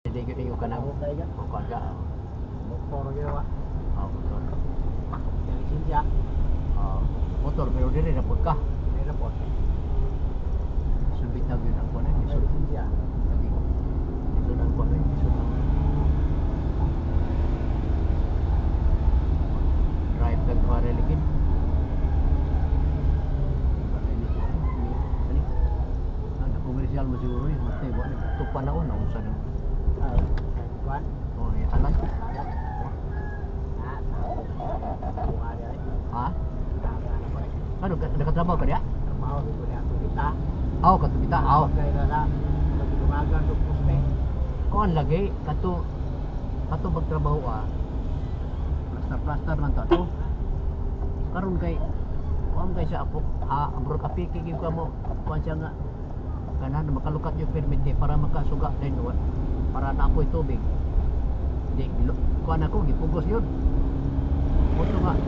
Jadi gini yung kanang magkaga. Motor ginawa. Motor. Lisensya. Motor pero dili na pod ka. May report. Subit na yun ang kuno. May lisensya. Isod ang kuno. Isod ang drive kag mariligin. Komersial mo siguro yun. Matay mo. Ito panahon na usan ng Kuan. alas. Ha? Ano, nakatrabaho ka niya? Trabaho ko niya kita. Aw, katubita. Aw. Kaya na pagdumagan do poste. Kuan lagi kato pagtrabaho plaster man to ato. Karon kay kuan kay sa ako abroad apiki gyud ka mo kuan siya nga kanan makalukat yung permit para makasuga din para naapoy tubig. Di kuan ako gipugos yun. Oto nga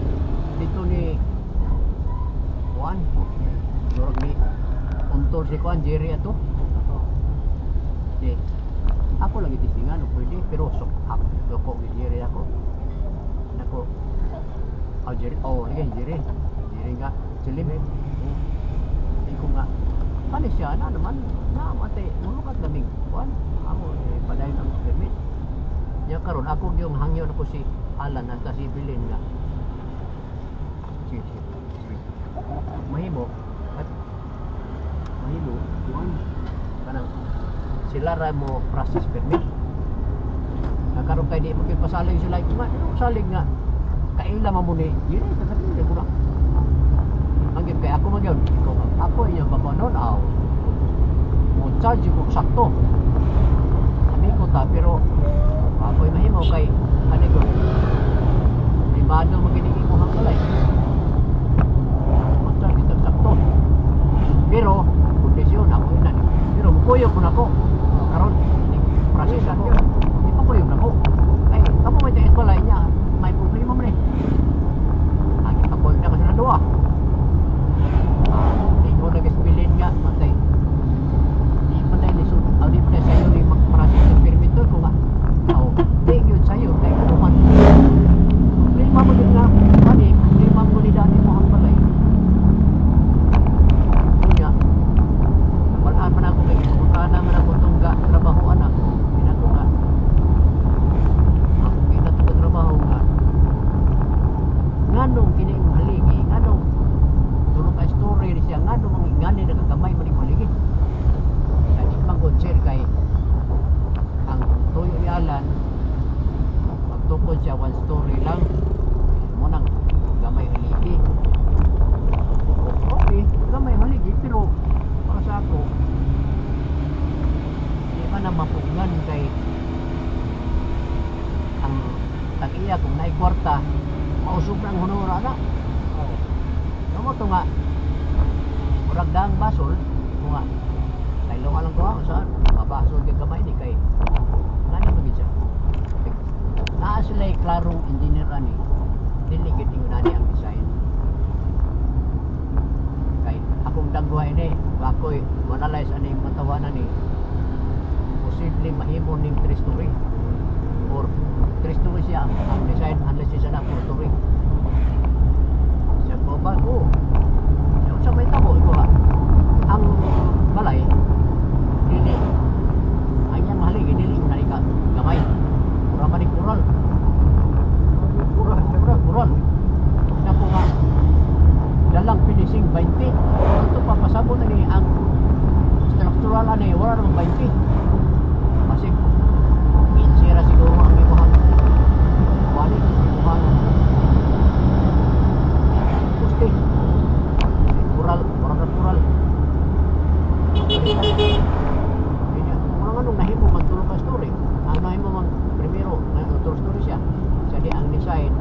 dito ni kuan durog ni untol si kuan Jerry ato. Di ako lagi tistingan pwede pero sok doko ni Jerry ako. Nako Jerry Jerry nga silim. Iko nga panis siya na naman na matay mulukat lamig kuan amo padayon ang permit ya karon ako yung hangyo na ko si Alan at si Bilin nga sige mahimo at mahimo kuan kanang sila ra mo process permit na karon kay di magpasalig sila kuma salig nga kaila mo ni dili sasabihin ko na Anggit kay ako magyon. Ako iya babanon aw. Mo charge ko sakto. Kami ko ta pero ako mahimo kay ani ko. Limado magini ko hang balay. Mo charge kita sakto. Pero kondisyon ako na. Pero mukuyo ko nako. Karon prosesan yun. Di pa kuyo nako. Ay, kamo may tais balay niya. May problema man eh. Agi pa ko na kasi na duwa. Ikaw nag-bilin nga, matay. Di pa na ilisod. Di pa na sa'yo ni mag-process ng permit doon ko nga. Di yun sa'yo. Kaya ano man. Lima mo din nga. Mani, lima mo ni dati mo ang balay. Yun nga. Walaan man ako kayo. Pumuntaan naman ako itong trabahoan na. Pinato nga. Ako pinato ka trabaho nga. Nga nung kining haligi. Nga nung tulong ka story siya nga nung mga ingani nagagamay man paligid sa di pang-concern kay ang tuyo ni Alan magtukod siya one story lang mo nang gamay haligi okay gamay haligi pero para sa ako di man na mapugnan kay ang tag-iya kung naay kwarta mausog na ang honora na mo to nga murag daang basol nga kay lunga lang ko sa mabasol kay gamay ni kay ngani magid siya naa sila klarong engineer ani dili gid nani ang design kay akong dagwa ini ako'y analyze ani matawanan ni posible mahimo ning 3 story or 3 story siya ang design unless siya na 4 story bago. Sa may tabo ito ang balay dili anyang mahaligi dili na ika gamay. Pura man kural. Kural. Nako nga dalang finishing 20. Ito papasabot na ni ang structural ani wala nang 20. Kasi insira siguro ang imuhang wali imuhang kural orang anong nahimo man tulong ka story ang nahimo man primero na tour story siya di ang design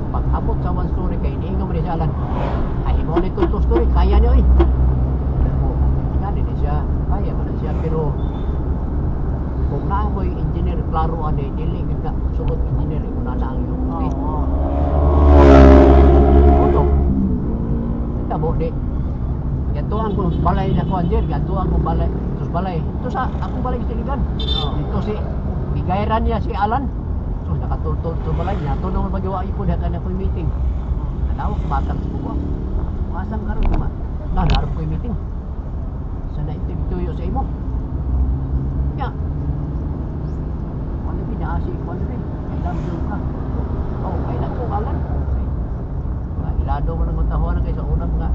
pag abot sa one story kay iniingaw mo ni siya Alan ay mo ni two story kaya niya nga din siya kaya man siya pero kung naamoy engineer klaro ade dili ka sugot engineer kung na ang yung tabo di gatuan ko balay na ko anjer gatuan ko balay sus balay. Ito sa akong balay Siligan. Dito si Igayran niya si Alan. So nakatultol sa balay niya. Tunong magiwa ko dito na po meeting. Nalaw batang buwa. Wasang karon ba? Nalarap ko meeting. Sana ituyo sa imo. Ya. Ano binaasi ko ano rin. Ilang ka. Oh, kailan ko Alan. Ilado mo ng matahuan kay sa unang nga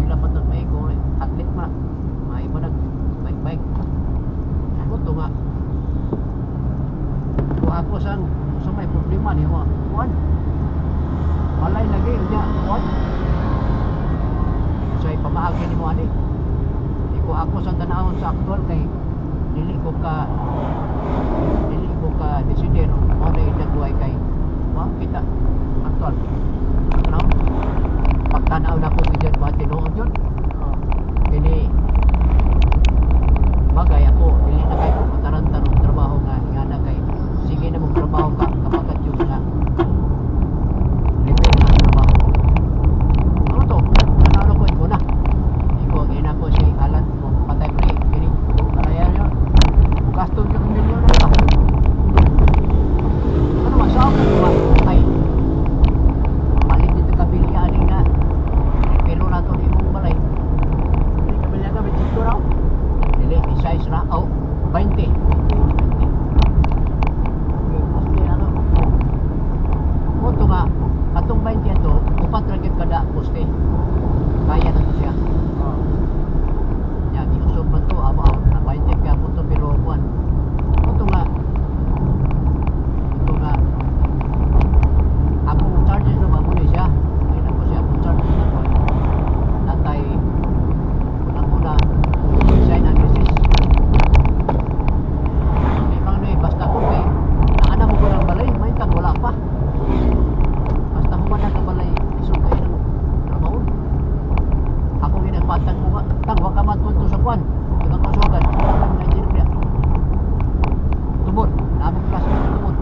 eskwela pa tag may ko athlete man may pa nag bike ako to nga kung ako sang so may problema ni mo kuan malay lagi unya kuan say pamahagi ni mo ani iko ako sa tanawon sa aktual kay dili ko ka decider mo na idagway kay wa kita aktual tanaw pagtanaw na ko diyan ba tinuod yun ini bagay ako dili na kay ko patarantan og trabaho nga ingana kay sige na mong trabaho ka kapag yung nga libre na trabaho ano to tanaw ko iko na iko gina ko si Alan kung patay pre kini kalaya nyo gasto yung milyon na ito ano masaw ko ay size na 20 moto nga atong 20 ato upat ra gyud kada poste kaya na to siya ya giusog man to amo na 20 ka moto pero kuan moto nga ako charges na mo ni siya ay na ko siya ako charges na kuan natay una sign and resist. Basta kung may naana mo ko ng balay, may tag wala pa. Basta humanag ang balay, isog kayo ng trabaho. Ako ginagpatag mo nga, tagwa ka man punto sa kwan. Ilang kasuwagan, wala kami na Nigeria. Tumod, naaming klase ng tumod.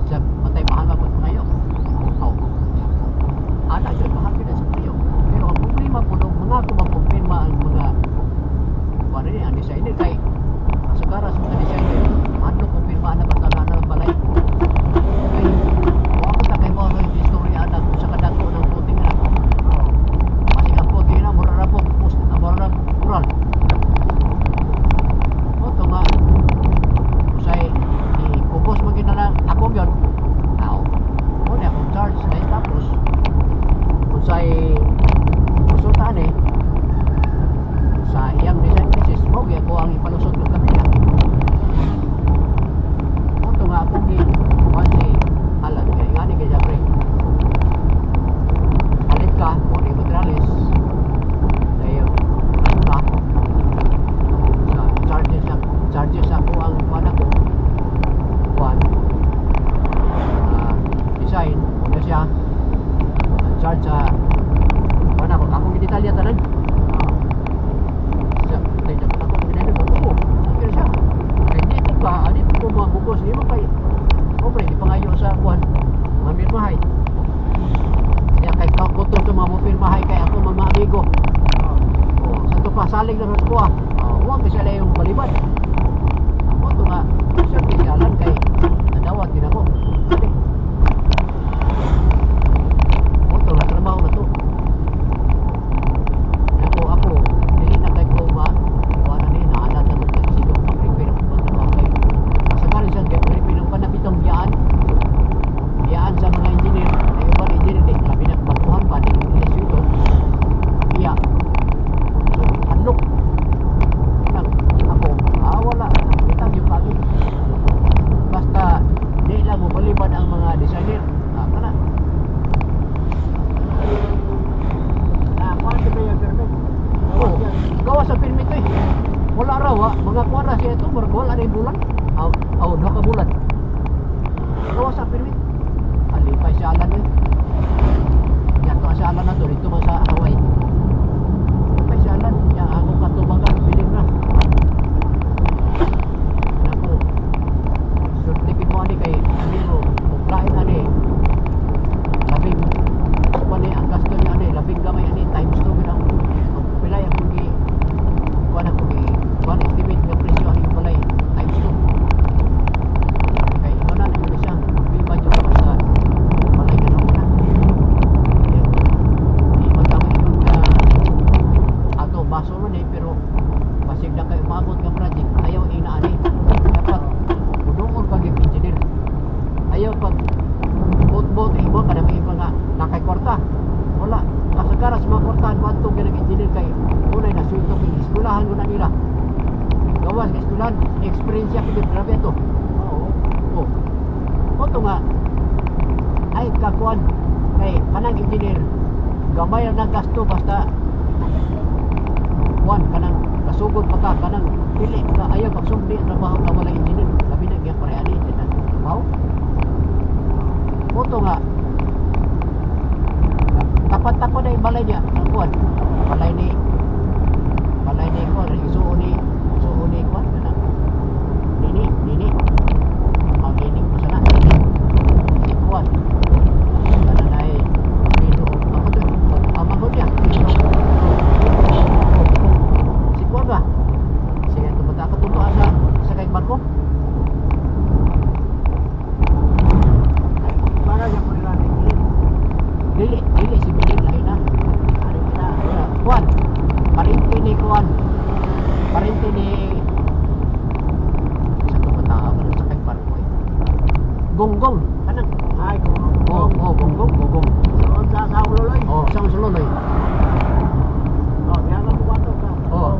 Sa matay mahanga ko ngayon. Oh. Anak yun, mahagi na sa ngayon. Pero ang problema po nung mga kumakumpirma ang mga ano niya, ang designer kay karas mga designer ano kumpirma na basta na ng balay kay wala ko kay mo ang istorya anak sa kadako ng puting na masig ang puting na mura ra po post mura kural oto nga usay ikubos maginalang ako yun now mo na akong charge na tapos usay konsultaan sa iyang design thesis mo kaya ko ang ipalusot ng kapila ito nga akong kuhan si Alan kaya ingani kaya pre palit ka kung ano yung materialis dahil ka sa charges ako ang kuhan ako kuhan design muna siya charge sa kuhan ako akong initalya tanan ani po mga bukos di mo kay okay di pangayo sa kuan mamirmahay ya kay kauto to mamupirmahay kay ako mga amigo sa to pa salig na ko wa kasi sila yung balibad ako to nga sir kisalan kay nadawat din ako to na trabaho na to ako dili na kay ko ma wala ni naala na to siguro prepare ko isang pinang panapitong biyaan sa mga engineer ay ubang engineer din na pinagbakuhan pa din ilisito biya so hanlok ako wala kitang yung pagod basta di lang mo balibad ang mga designer kana kuhan sa kayo permit gawa sa permit wala raw mga kuhan na siya ito wala na yung bulan no kabulan gawa sa permit alipay si Alan yato si Alan na to dito man sa Hawaii alipay si Alan ya ako katubagan biling na ako surtikin mo ani kay amiro lain ani labing wala ang gasto niya ani labing gamay ani times 2 bilang pilay ang Pastilan, experience ko din grabe to. Oo. Oh. Oto nga ay kakuan kay kanang engineer gamay na gasto basta kuan kanang kasugod pa ka kanang pili ka ayaw pagsumdi trabaho ka wala engineer labi na gyud pareani din trabaho. Oto nga tapat-tapat na yung balay niya kuan balay ni kuan isuo ni kuan kana nini magining pa sana si kuan kana nay dito ako to amang niya si kuan ba siya tumata ka tunto asa sa kay barko Para yung pula ni dili si Bilin lain na ano kita kuan parinti ni kuan parinti ni sa tumata ka sa kay barko gonggong kanang ay ko. gonggong Doon sa uloy. sa suloloy Oh, biya ka buwato ka. Oo.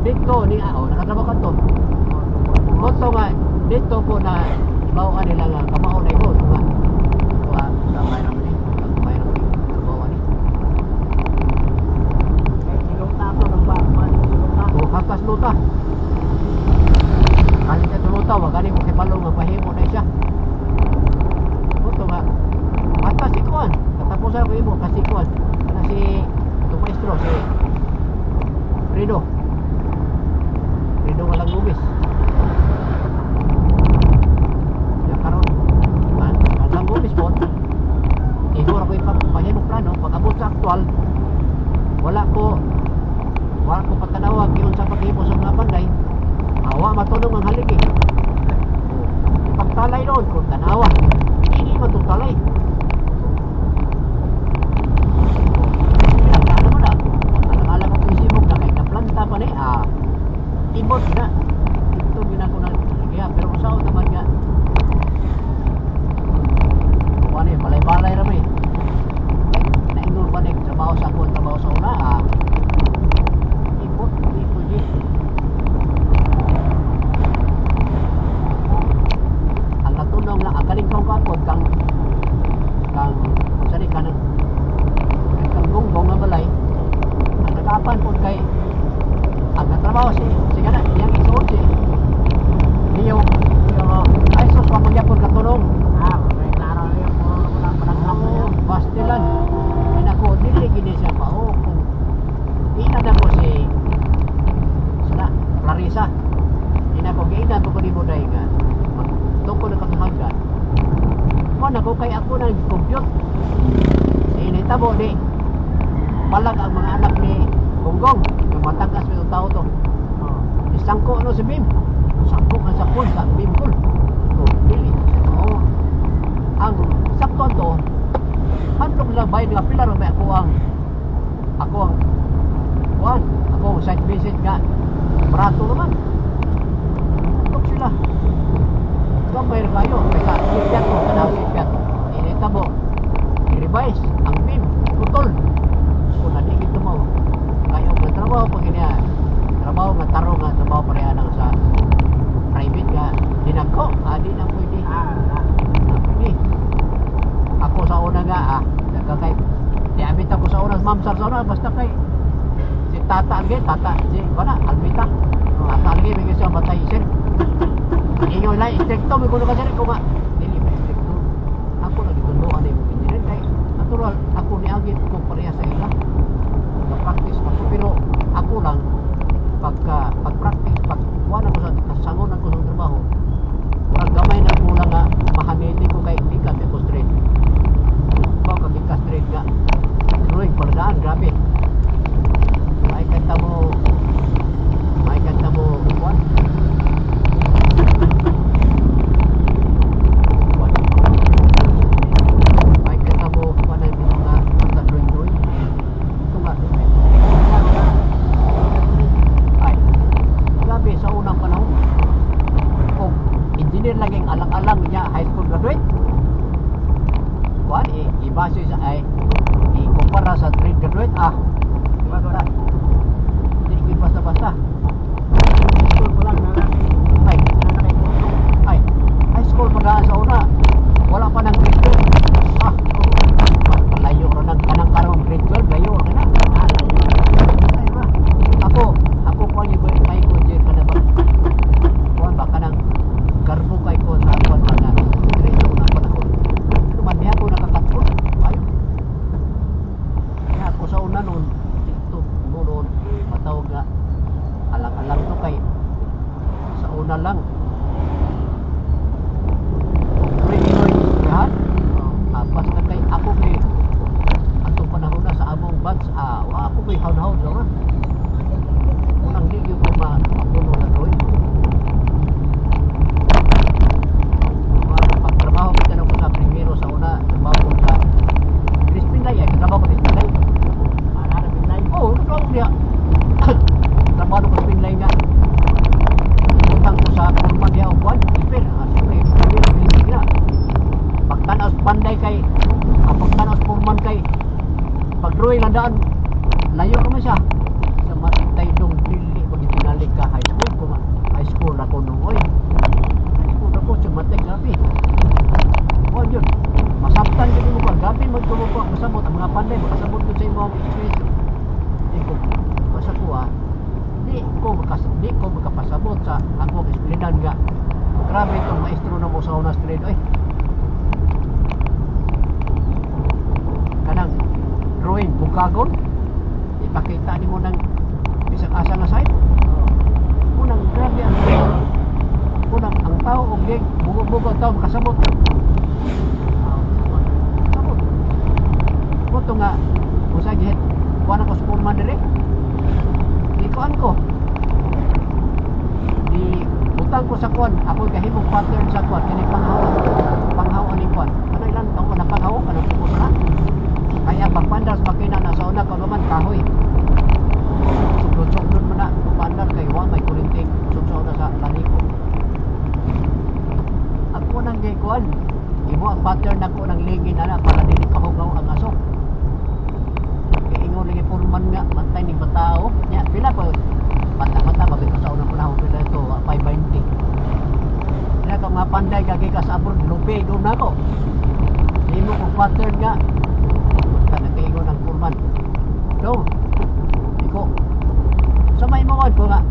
dito ni nakatrabaho ka to moto nga dito ko na bawaan nila nga kamao na ito nga gamay naman trabaho ni Eh, silong tato ng bakman. Silong tato. hakas luta kali ka luta wag ani mo kay balong nga pahimo na siya moto nga mata si kuan katapusan ko imo kasi kuan kana si tu maestro si Fredo walang lubis ya karon walang lubis po igor ako ipapahimo plano pag abot sa aktual wala ko patanawag yun sa paghimo sa mga banday awa matulong ang haligi pagtalay doon kung tanawa hindi matutalay pinagkano mo na alang-alang ang pisibog na kahit naplanta pa na ibot na ito ginako na kaya pero usaw naman nga ano yun balay-balay rami nainul pa na trabaho sa ako trabaho sa una ibot di ang natunaw lang agaling kong kapod kang sari ka ng kang gonggong nga balay ang nagapan po kay ang natrabaho si kana yang isuot si niyo ay sus wa magyapon katulong Ah, may klaro na yung puro mo lang panaglam na yan. pastilan ay nako dili gini siya pa kung ina ko si sana Clarissa ina ko giina ko ni Buday nga tungkol na kakahagan kuan ako kay ako nang compute initabo di palag ang mga anak ni Gonggong yung matangkas ng tao to isangko ano si Bim sangko ka sa pool sa Bim pool dili ang sakto to handog lang bayad nga pila ro may ako ang kuan ako site visit nga barato naman handog sila gamay kayo kaya sipyat ko kana sipyat initabo i-revise ang Bim putol kung nadigit mo kayo nga trabaho pag niya trabaho nga taro nga trabaho pareha lang sa private nga dinagko di na pwede pwede ako sa una nga kay diabit ako sa una mamsar sa una basta kay si tata si bana albita tata algi may siya batay sir inyo lang stricto may kuno kasi ko nga dili ba stricto ako nagtunduan yung engineer kay natural ako ni agit ko pareha sa ila practice ako pero ako lang pag-practice pagkuhan ako sa sangon ako sa trabaho wala gamay na ko lang nga mahamiti ko kay hindi ka ko straight ba kami ka straight nga drawing paradaan grabe may kanta mo kuhan may kanta mo kuhan na yung mga drawing ito nga ay grabe sa unang panahon kung engineer laging alang-alang niya high school graduate kuhan ibase sa ikumpara sa trade graduate basta hindi basta-basta Ito ko lang na na lang. Pinoy lahat. Basta kay ako kay atong panahon na sa among batch, wa ako kay haud-haud lang. Unang di yung mapuno na doy. Pagtrabaho ko tanong ko sa primero sa una, trabaho ko sa Crispin Lay, trabaho ko Crispin Lay. Para pinay. Oo, trabaho niya. Trabaho ko Crispin Lay nga. Utang ko sa Purman niya o Juan, Iper, siyempre, pinili na. Pagtanaos panday kay, pagtanaos Purman kay, pag-drawing lang daan, layo naman siya. Sa matay nung dili, pag-itinalik ka high school ako nung oy. High school ako, sa matay gabi. O yun, masabtan ka mo ba? Gabi magtulog ko, masabot, ang mga panday, makasabot ko sa imong experience. Di ko, basta ko di ko makapasabot sa akong eskwelahan nga. Grabe itong maestro na mo sa una street, oy. Kanang drawing bukagon, ipakita ni mo ng isang asa nga side. Unang grabe ang tao og gig bugo-bugo ang tao makasabot. Sabot. Moto nga usa gihit kuan ako sa Purman dire. Ikuan ko. Di butang ko sa kuan, ako gahimong pattern sa kuan kini panghaw ni kuan. Ano ilang taon ko napanghaw kanang pupos na. Kaya pagpandas makina na sa una ko naman kahoy. Suglod-suglod mo na pagpandar kay wa may kurinting sudso na sa laniko. Ako nang gikuan, imo ang pattern nako ng lingin ana para dili kahugaw ang aso. Kay ingon lagi Purman nga mantay ning batao. Nya pila pa mata mabito sa unang panahon pila ito 520. Kaya kung mga panday gagi ka sa abroad lupi do nako. Imo kong pattern nga nagkaingon ng Purman. So, iko. Sa may mga ko nga,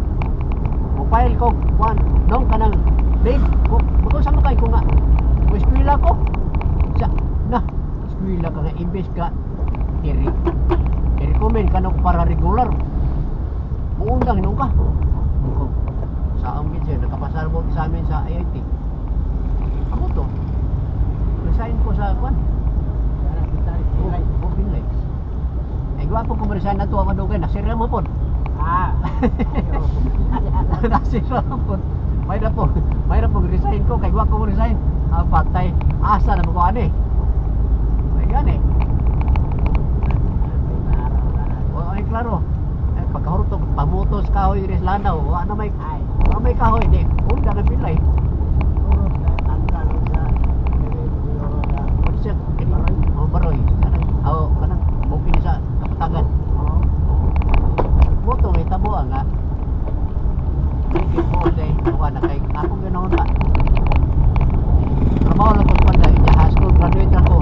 mobile ko, kuhan, nung ka ng big, kung saan makay ko nga, kung eskwila ko, eskwila ka nga, imbes ka, i-recommend ka nung para regular, muundang nung ka. Sa amin siya, nakapasar mo sa amin sa IIT. Ako to, resign ko sa kuhan. Pinlay. Ay gwapo ko resign na to ang adugay, nasira mo po. Nasira mo po. Mayra po resign ko, kay gwapo ko resign. Patay, asa na mo ko ani. Ay gani. Ay klaro. Ay pagkahurot to pamutos kahoy res lanaw, wa na may kahoy di. Unda na Pinlay. Baroy. Kanang bukid sa kapatagan. Moto may tabo nga. Bukid mo day kuha na kay ako ganoon ba. Trabaho lang ko pa dahil high school graduate ako.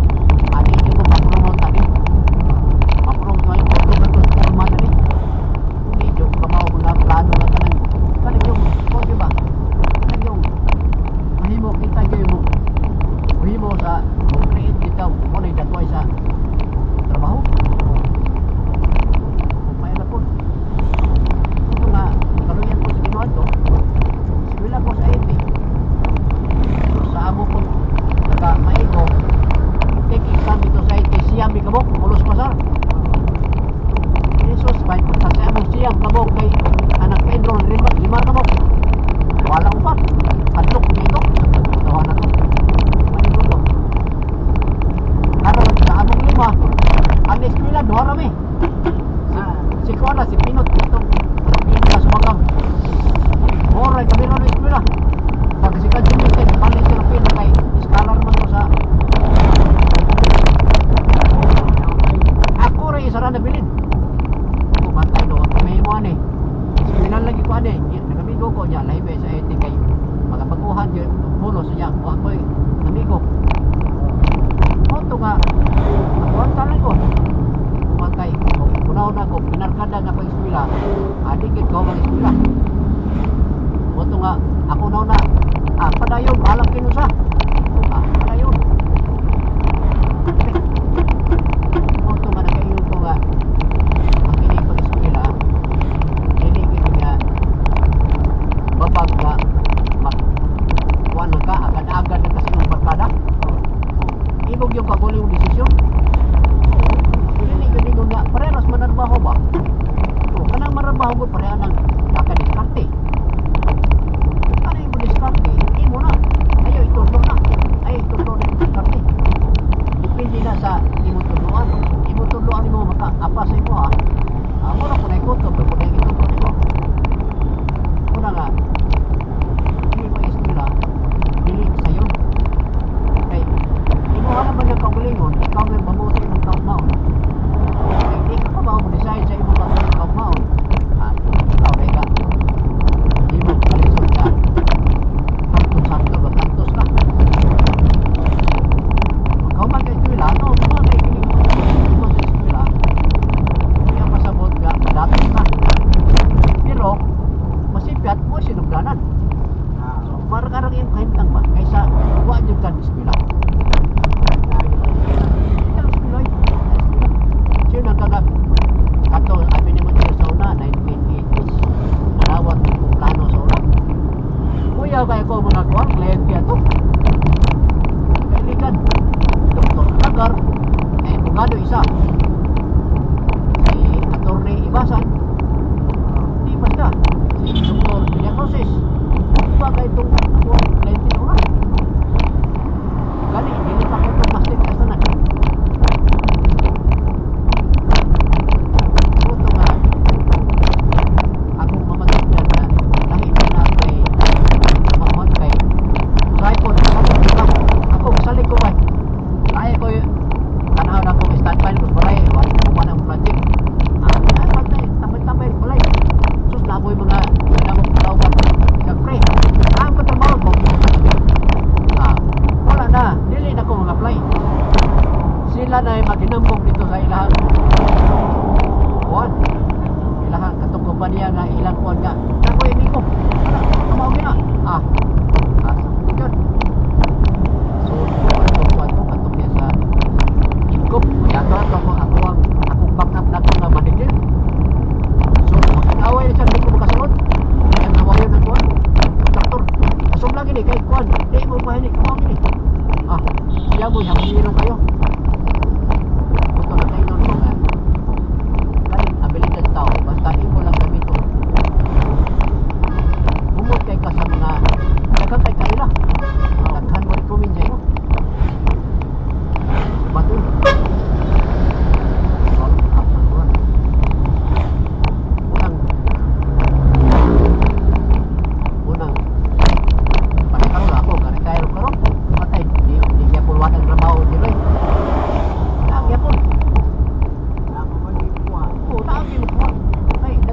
Ani ko mapromote tani. Mapromote ko yung Purman tani. Hindi ko kamaw ko na plano na kanang yung di ba? Kanang yung mahimo kita yung mahimo sa create dito mo na datoy sa trabaho. May na po. Ito nga, kaluyan ko sa ginawa to. Eskwela ko sa IT. Sa amo ko, maigo, take exam dito sa IT. Siyam ni kabok, mulos pasar. Jesus, may sa amo siyam kabok kay anak ka enroll, 5 kabok. Wala ko pa. Adlok dito. Tawa na to. Maigo to. Karon sa among 5, ang eskwela duha rami. Si Kuana, si Pinot dito. Pinot sa Sumagang. Oray kami ron eskwela. Pag si Kadjimite, palit si Rupino kay iskalar man ko sa ako rin isa na bilin. Kumantay do, may mo ani. Eskwela lagi ko ani. Nagamigo ko niya, lahibe sa etik kay magapaguhan yun. Mulo sa niya. Ako'y namigo. Oto nga, ang talan ko. Matay, una-una ko, pinarkada nga pag-eskwela. Adigit ko mag-eskwela. Oto nga, ako una-una, padayon, alam kinusa. Padayon. Oto nga, nakaingon ko nga, ang kinig pag-eskwela, kinig nga, babag nga, marag-arang yung kahintang ba kaysa wa jud kan eskwela. Siya nagkagap ato abi ni mo sa una 1980s nawat yung plano sa una. Kuya kay ko mga kuwan kliyente ato. Kaibigan Dr. Agar abogado isa si Attorney Ibasan di basta si Dr. Villacosis ba kay itong kuwan kliyente sa una. Gani dili pa ko itong mastic sa tanan. Sila na maginambong dito sa ilahang kuwan. Ilahang katong kumpanya nga ilang kuwan nga. Ako yung iko. Ano? Kamao gina. Sakto yun. So, kuwan to katong niya sa ingkop. Yato akong backup na ito nga manager. So, mag-away na siya, hindi ko makasunod. Ang nawayan ng kuwan. Doktor, asong lagi ni kay kuwan. Hindi mo pa hinig, kamao gini. Siya mo, hamiliro kayo. Basta imo lang gamito. Bumot kay ka sa mga daghang kay kaila. Daghan mo recommend mo. Batul. Unang panikaw ako kanikayo karon. Matay di kaya pulwan ang trabaho nila. Lagi po. Lagi mo.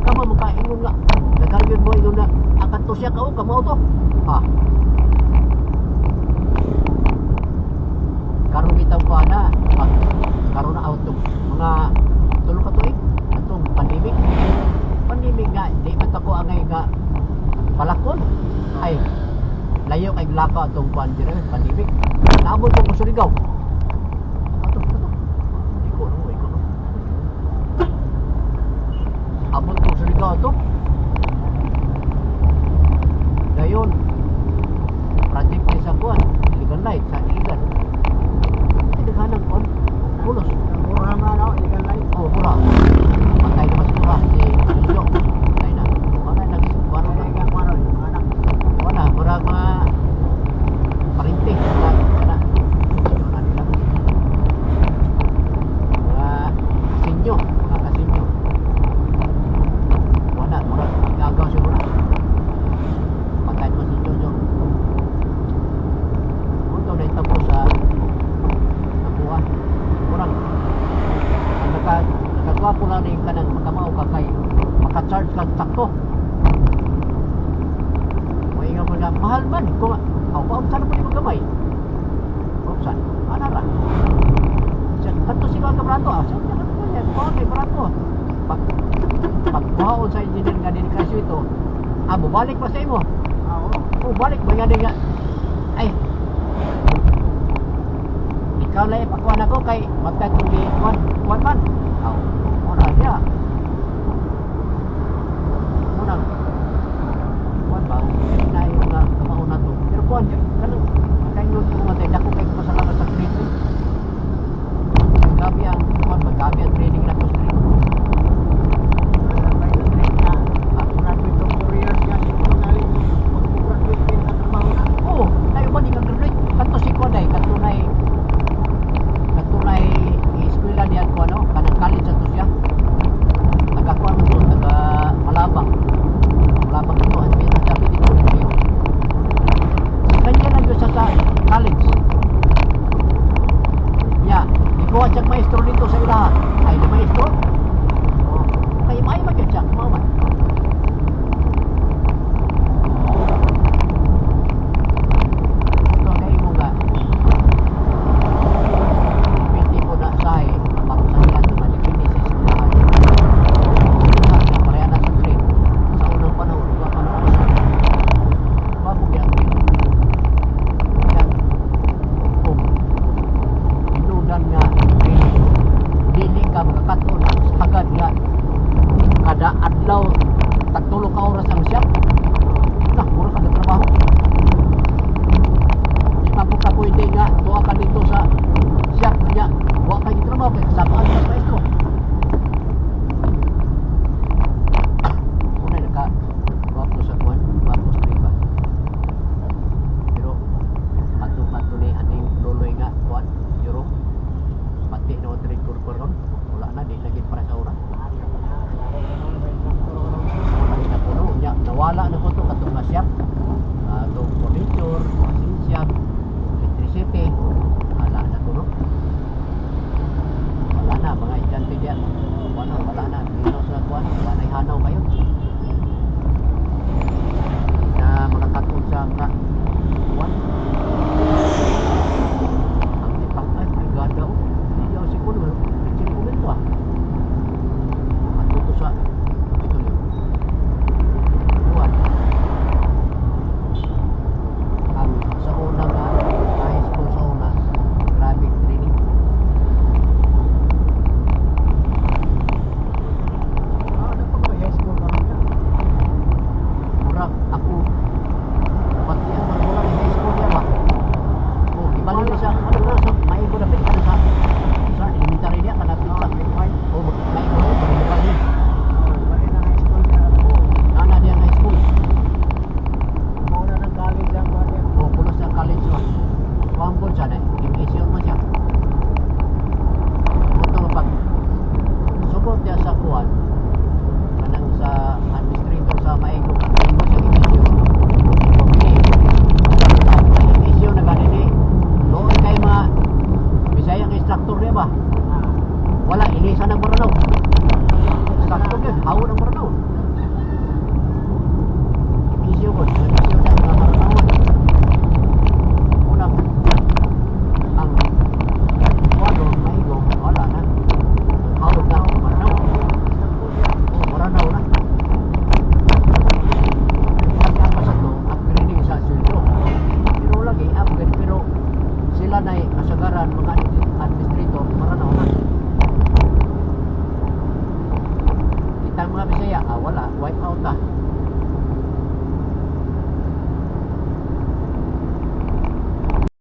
Kama mo ka ingon nga nagkargyon mo ingon na akat to siya kao kamao to karon bitaw pa na karon na auto mga tulo ka tuig atong pandemic nga di man ta ko angay nga palakon ay layo kay glaka atong pandemic naabot ko sa Surigao ato iko abot ko sa Surigao ito gayon project ni sa kuwan iligan light sa iligan naghanang kuwan pulos mura nga no iligan light mura patay na mas mura si Lucio patay na wala nagkuwan wala mura mga parinti wala mga kasinyo wala mura gagaw siguro patay mo si Jojo punto na ito po sa nakuha kurang ang nagkagawa ko lang yung kanang makamao ka kay makacharge ka sakto may nga mga mahal man kung paubsan mo ni magamay paubsan anara kanto sila ka barato siya kay barato pagkuhaon sa engineer nga dedikasyon ito balik pa sa imo balik ba nga din nga ay ikaw lang ipakuhan ako kay magkatuli kuwan man muna niya muna kuwan ba na yung mga kamao